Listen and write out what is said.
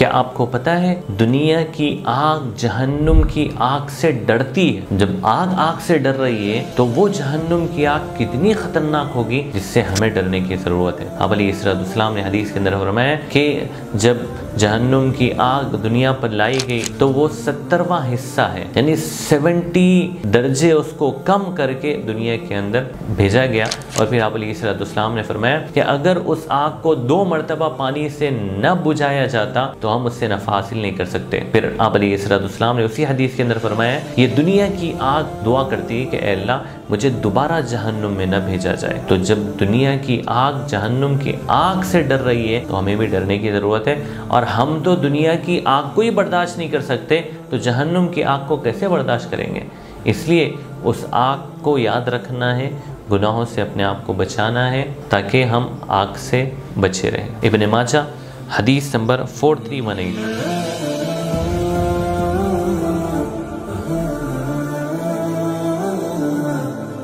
क्या आपको पता है दुनिया की आग जहन्नुम की आग से डरती है। जब आग आग से डर रही है तो वो जहन्नुम की आग कितनी खतरनाक होगी जिससे हमें डरने की ज़रूरत है। आप अलैहिस्सलाम ने हदीस के अंदर फरमाया कि जब जहन्नुम की आग दुनिया पर लाई गई तो वो 70वां हिस्सा है, यानी 70 दर्जे उसको कम करके दुनिया के अंदर भेजा गया। और फिर आप अलैहिस्सलाम ने फरमाया कि अगर उस आग को 2 मरतबा पानी से न बुझाया जाता तो हम उससे नफा हासिल नहीं कर सकते। फिर आप अलैहिस्सलाम ने उसी हदीस के अंदर फरमाया ये दुनिया की आग दुआ करती है कि ऐ अल्लाह मुझे दोबारा जहन्नुम में न भेजा जाए। तो जब दुनिया की आग जहन्नुम की आग से डर रही है तो हमें भी डरने की ज़रूरत है। और हम तो दुनिया की आग को ही बर्दाश्त नहीं कर सकते तो जहन्नुम की आग को कैसे बर्दाश्त करेंगे। इसलिए उस आग को याद रखना है, गुनाहों से अपने आप को बचाना है ताकि हम आग से बचे रहें। इब्न माजा हदीस नंबर 4318।